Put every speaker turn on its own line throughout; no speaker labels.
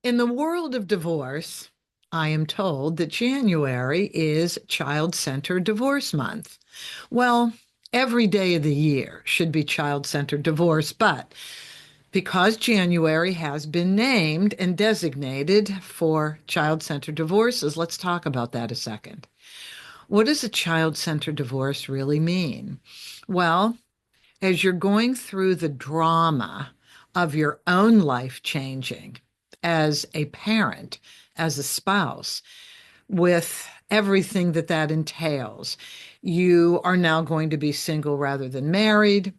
In the world of divorce, I am told that January is Child-Centered Divorce Month. Well, every day of the year should be child-centered divorce, but because January has been named and designated for child-centered divorces, let's talk about that a second. What does a child-centered divorce really mean? Well, as you're going through the drama of your own life changing as a parent, as a spouse, with everything that that entails, you are now going to be single rather than married,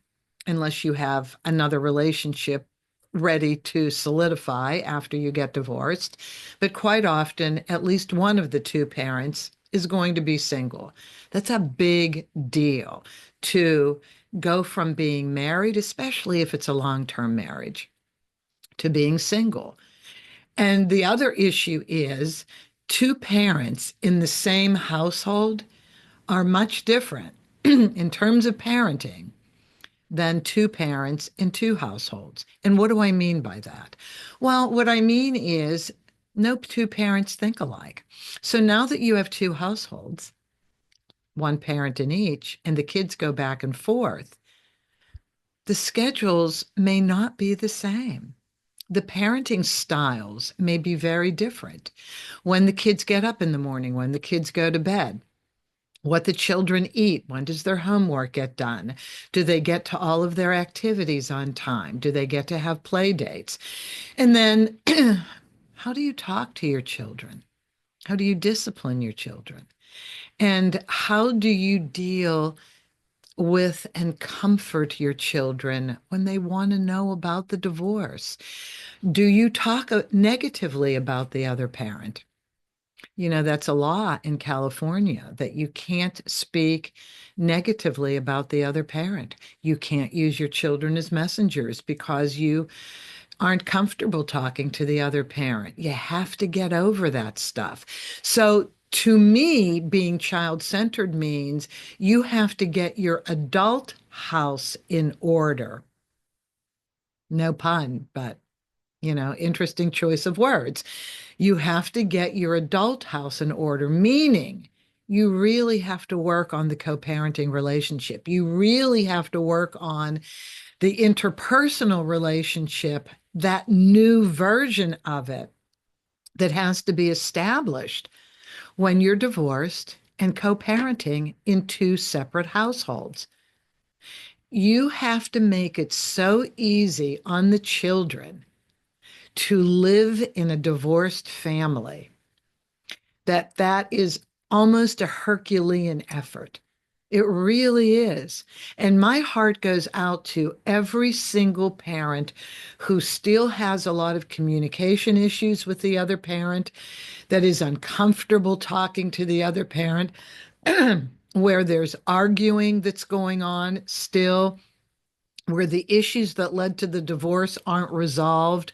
unless you have another relationship ready to solidify after you get divorced. But quite often, at least one of the two parents is going to be single. That's a big deal to go from being married, especially if it's a long-term marriage, to being single. And the other issue is two parents in the same household are much different in terms of parenting than two parents in two households. And what do I mean by that? Well, what I mean is no two parents think alike. So now that you have two households, one parent in each, and the kids go back and forth, the schedules may not be the same. The parenting styles may be very different. When the kids get up in the morning, when the kids go to bed, what the children eat, when does their homework get done? Do they get to all of their activities on time? Do they get to have play dates? And then how do you talk to your children? How do you discipline your children? And how do you deal with and comfort your children when they want to know about the divorce? Do you talk negatively about the other parent? You know, that's a law in California that you can't speak negatively about the other parent. You can't use your children as messengers because you aren't comfortable talking to the other parent. You have to get over that stuff. So, to me, being child-centered means you have to get your adult house in order. No pun, but interesting choice of words. You have to get your adult house in order, meaning you really have to work on the co-parenting relationship. You really have to work on the interpersonal relationship, that new version of it that has to be established when you're divorced and co-parenting in two separate households. You have to make it so easy on the children to live in a divorced family that is almost a Herculean effort. It really is. And my heart goes out to every single parent who still has a lot of communication issues with the other parent, that is uncomfortable talking to the other parent, where there's arguing that's going on still, where the issues that led to the divorce aren't resolved,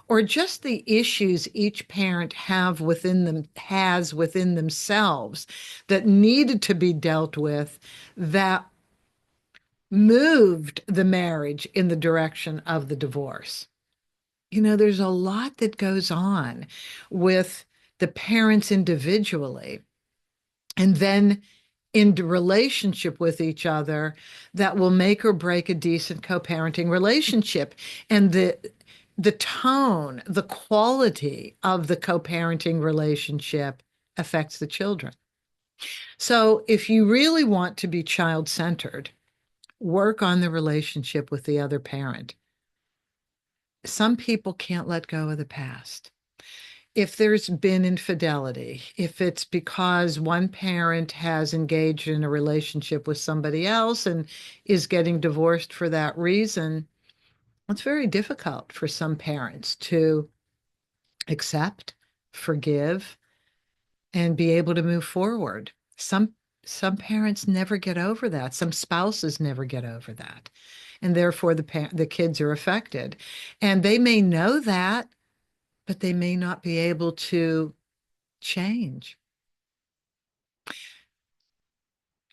or just the issues each parent has within themselves that needed to be dealt with, that moved the marriage in the direction of the divorce. There's a lot that goes on with the parents individually, and then in relationship with each other, that will make or break a decent co-parenting relationship. And the tone, the quality of the co-parenting relationship affects the children. So if you really want to be child-centered, work on the relationship with the other parent. Some people can't let go of the past. If there's been infidelity, if it's because one parent has engaged in a relationship with somebody else and is getting divorced for that reason, it's very difficult for some parents to accept, forgive, and be able to move forward. Some parents never get over that. Some spouses never get over that. And therefore the kids are affected. And they may know that, but they may not be able to change.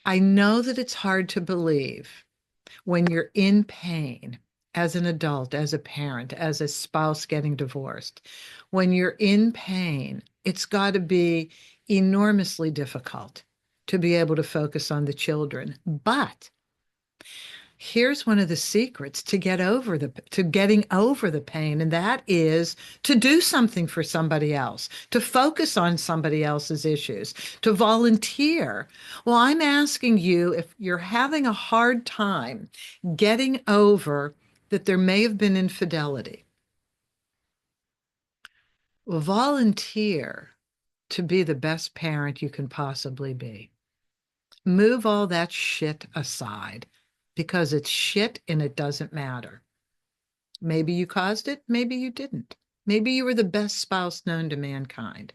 I know that it's hard to believe when you're in pain as an adult, as a parent, as a spouse getting divorced, when you're in pain, it's got to be enormously difficult to be able to focus on the children. But here's one of the secrets to getting over the pain, and that is to do something for somebody else, to focus on somebody else's issues, to volunteer. Well, I'm asking you, if you're having a hard time getting over that there may have been infidelity, well, volunteer to be the best parent you can possibly be. Move all that shit aside because it's shit and it doesn't matter. Maybe you caused it, maybe you didn't. Maybe you were the best spouse known to mankind.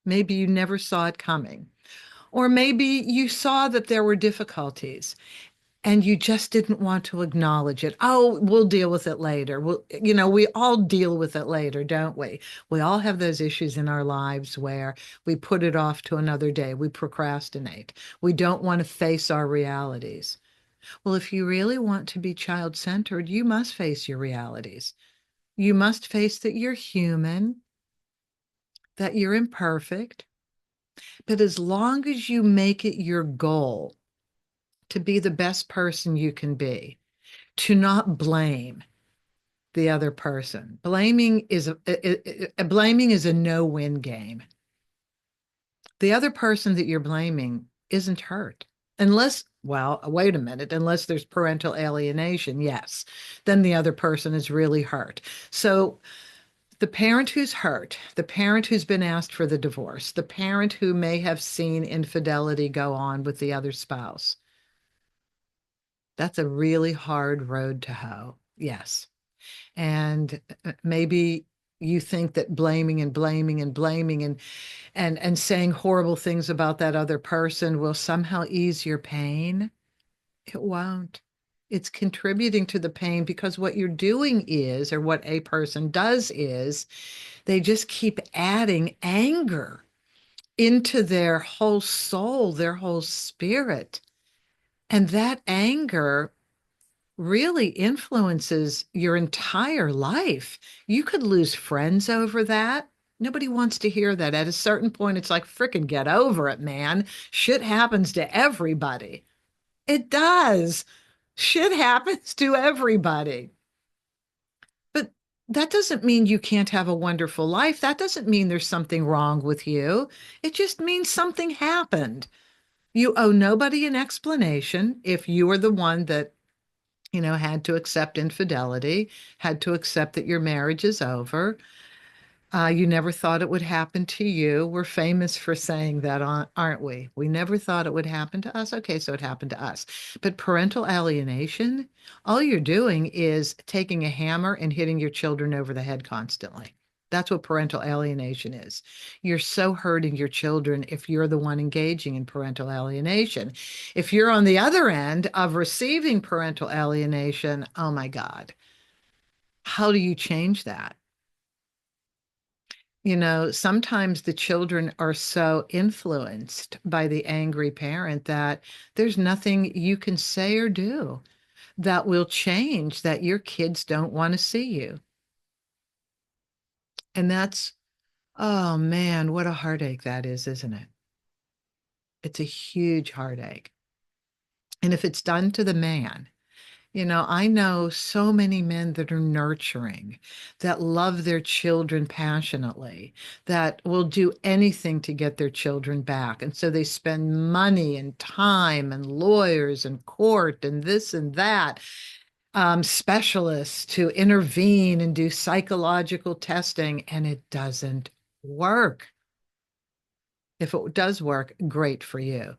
Maybe you never saw it coming. Or maybe you saw that there were difficulties and you just didn't want to acknowledge it. Oh, we'll deal with it later. We all deal with it later, don't we? We all have those issues in our lives where we put it off to another day. We procrastinate. We don't want to face our realities. Well, if you really want to be child-centered, you must face your realities. You must face that you're human, that you're imperfect. But as long as you make it your goal to be the best person you can be, to not blame the other person. Blaming is a no-win game. The other person that you're blaming isn't hurt. Unless, well, wait a minute, unless there's parental alienation, yes, then the other person is really hurt. So the parent who's hurt, the parent who's been asked for the divorce, the parent who may have seen infidelity go on with the other spouse, that's a really hard road to hoe. Yes. And maybe you think that blaming and blaming and blaming and saying horrible things about that other person will somehow ease your pain. It won't. It's contributing to the pain because what you're doing is, or what a person does is, they just keep adding anger into their whole soul, their whole spirit. And that anger really influences your entire life. You could lose friends over that. Nobody wants to hear that. At a certain point, it's like, frickin' get over it, man. Shit happens to everybody. It does. Shit happens to everybody. But that doesn't mean you can't have a wonderful life. That doesn't mean there's something wrong with you. It just means something happened. You owe nobody an explanation if you were the one that had to accept infidelity, had to accept that your marriage is over. You never thought it would happen to you. We're famous for saying that, aren't we? We never thought it would happen to us. Okay, so it happened to us. But parental alienation, all you're doing is taking a hammer and hitting your children over the head constantly. That's what parental alienation is. You're so hurting your children if you're the one engaging in parental alienation. If you're on the other end of receiving parental alienation, oh my God, how do you change that? Sometimes the children are so influenced by the angry parent that there's nothing you can say or do that will change that your kids don't want to see you. And oh man, what a heartache that is, isn't it? It's a huge heartache. And if it's done to the man, I know so many men that are nurturing, that love their children passionately, that will do anything to get their children back. And so they spend money and time and lawyers and court and this and that, specialists to intervene and do psychological testing, and it doesn't work. If it does work, great for you.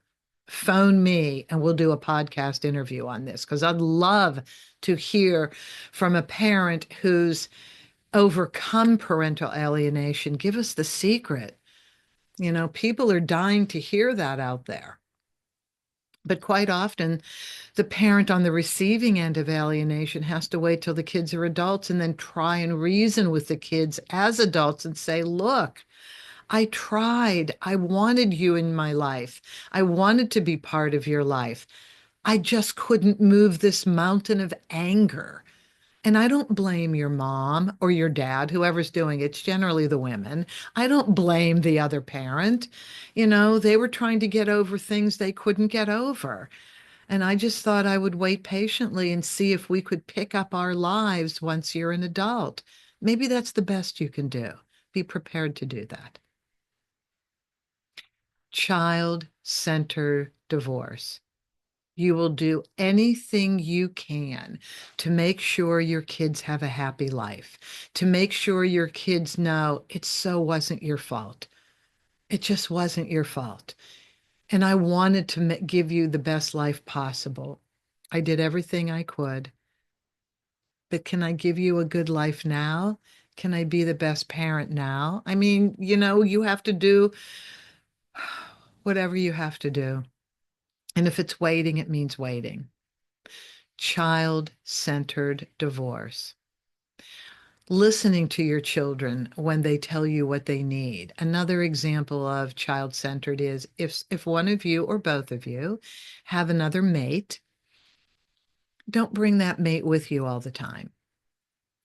Phone me and we'll do a podcast interview on this because I'd love to hear from a parent who's overcome parental alienation. Give us the secret. People are dying to hear that out there. But quite often, the parent on the receiving end of alienation has to wait till the kids are adults and then try and reason with the kids as adults and say, look, I tried. I wanted you in my life. I wanted to be part of your life. I just couldn't move this mountain of anger. And I don't blame your mom or your dad, whoever's doing it. It's generally the women. I don't blame the other parent. They were trying to get over things they couldn't get over. And I just thought I would wait patiently and see if we could pick up our lives once you're an adult. Maybe that's the best you can do. Be prepared to do that. Child-centered divorce. You will do anything you can to make sure your kids have a happy life, to make sure your kids know it so wasn't your fault. It just wasn't your fault. And I wanted to give you the best life possible. I did everything I could. But can I give you a good life now? Can I be the best parent now? I mean, you have to do whatever you have to do. And if it's waiting, it means waiting. Child-centered divorce. Listening to your children when they tell you what they need. Another example of child-centered is if one of you or both of you have another mate, don't bring that mate with you all the time.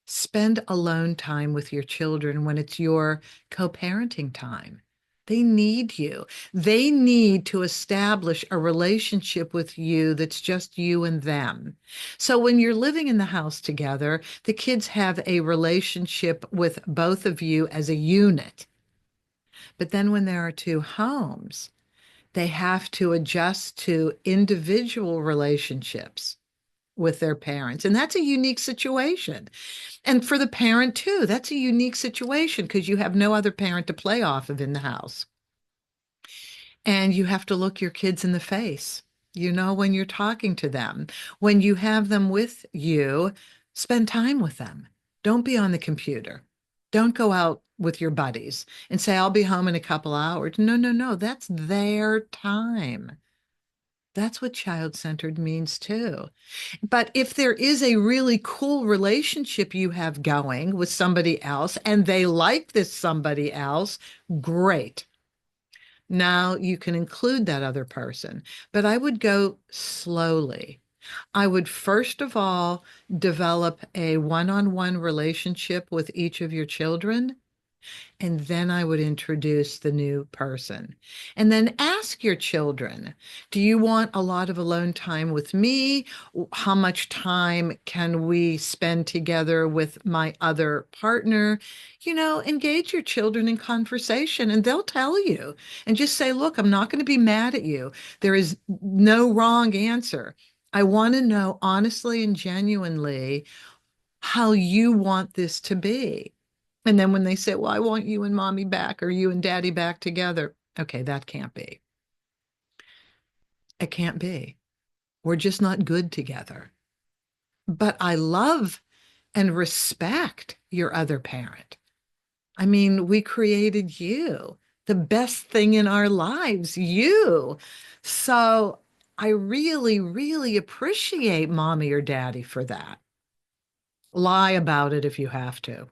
Spend alone time with your children when it's your co-parenting time. They need you. They need to establish a relationship with you that's just you and them. So when you're living in the house together, the kids have a relationship with both of you as a unit. But then when there are two homes, they have to adjust to individual relationships with their parents. And that's a unique situation. And for the parent too, that's a unique situation because you have no other parent to play off of in the house. And you have to look your kids in the face, when you're talking to them. When you have them with you, spend time with them. Don't be on the computer. Don't go out with your buddies and say, I'll be home in a couple hours. No, no, no. That's their time. That's what child-centered means too. But if there is a really cool relationship you have going with somebody else and they like this somebody else, great. Now you can include that other person. But I would go slowly. I would first of all develop a one-on-one relationship with each of your children. And then I would introduce the new person. And then ask your children, do you want a lot of alone time with me? How much time can we spend together with my other partner? Engage your children in conversation and they'll tell you. And just say, look, I'm not going to be mad at you. There is no wrong answer. I want to know honestly and genuinely how you want this to be. And then when they say, well, I want you and mommy back or you and daddy back together. Okay, that can't be. It can't be. We're just not good together. But I love and respect your other parent. I mean, we created you, the best thing in our lives, you. So I really, really appreciate mommy or daddy for that. Lie about it if you have to.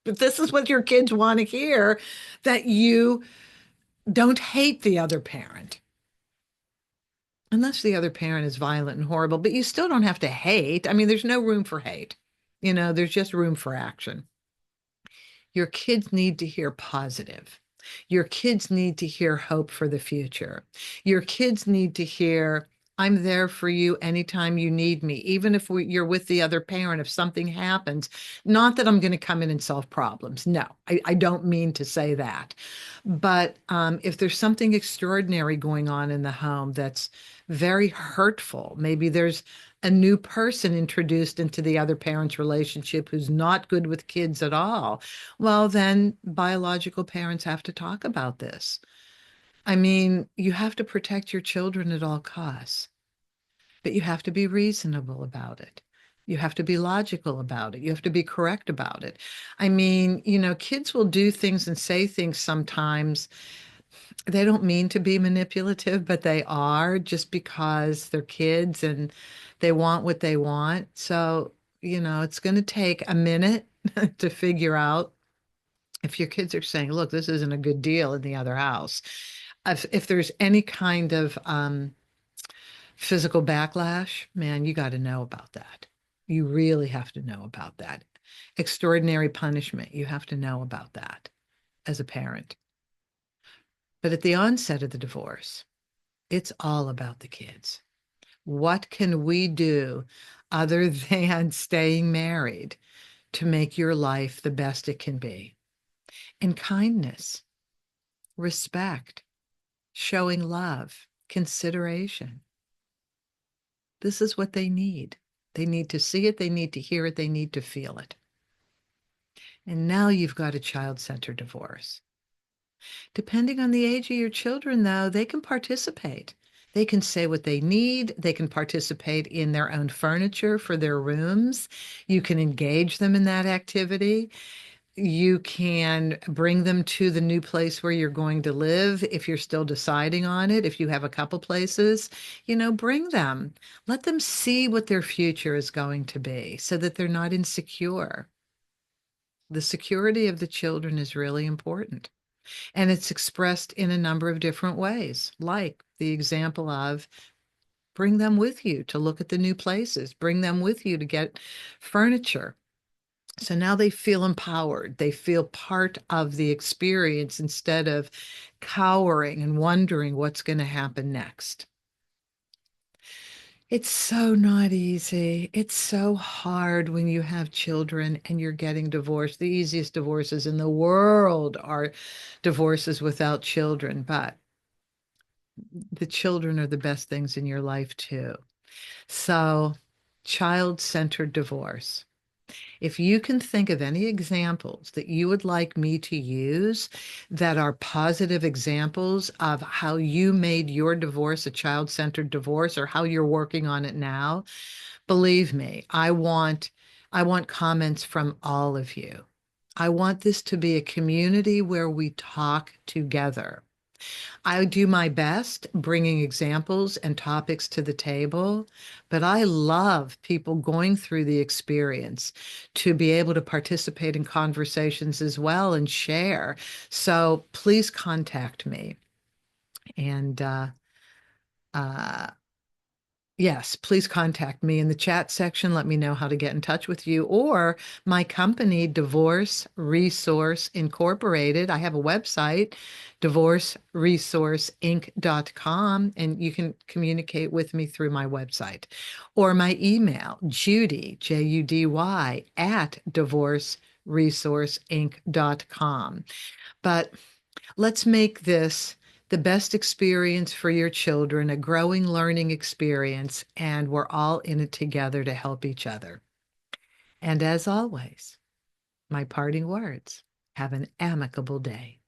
But this is what your kids want to hear, that you don't hate the other parent. Unless the other parent is violent and horrible, but you still don't have to hate. I mean, there's no room for hate. There's just room for action. Your kids need to hear positive. Your kids need to hear hope for the future. Your kids need to hear, I'm there for you anytime you need me, even if you're with the other parent, if something happens. Not that I'm going to come in and solve problems. No, I don't mean to say that. But if there's something extraordinary going on in the home that's very hurtful, maybe there's a new person introduced into the other parent's relationship who's not good with kids at all, well, then biological parents have to talk about this. I mean, you have to protect your children at all costs, but you have to be reasonable about it. You have to be logical about it. You have to be correct about it. I mean, kids will do things and say things sometimes. They don't mean to be manipulative, but they are just because they're kids and they want what they want. So, it's going to take a minute to figure out if your kids are saying, look, this isn't a good deal in the other house. If there's any kind of physical backlash, man, you got to know about that. You really have to know about that. Extraordinary punishment, you have to know about that as a parent. But at the onset of the divorce, it's all about the kids. What can we do other than staying married to make your life the best it can be? And kindness, respect, showing love, consideration. This is what they need. They need to see it, they need to hear it, they need to feel it. And now you've got a child-centered divorce. Depending on the age of your children, though, they can participate. They can say what they need. They can participate in their own furniture for their rooms. You can engage them in that activity. You can bring them to the new place where you're going to live if you're still deciding on it. If you have a couple places, bring them. Let them see what their future is going to be so that they're not insecure. The security of the children is really important. And it's expressed in a number of different ways, like the example of bring them with you to look at the new places, bring them with you to get furniture. So now they feel empowered. They feel part of the experience instead of cowering and wondering what's going to happen next. It's so not easy. It's so hard when you have children and you're getting divorced. The easiest divorces in the world are divorces without children, but the children are the best things in your life too. So, child-centered divorce. If you can think of any examples that you would like me to use that are positive examples of how you made your divorce a child-centered divorce or how you're working on it now, believe me, I want comments from all of you. I want this to be a community where we talk together. I do my best bringing examples and topics to the table, but I love people going through the experience to be able to participate in conversations as well and share. So please contact me. And uh, yes, please contact me in the chat section. Let me know how to get in touch with you or my company, Divorce Resource Incorporated. I have a website, divorceresourceinc.com, and you can communicate with me through my website or my email, Judy, Judy, at divorceresourceinc.com. But let's make this the best experience for your children, a growing learning experience, and we're all in it together to help each other. And as always, my parting words, have an amicable day.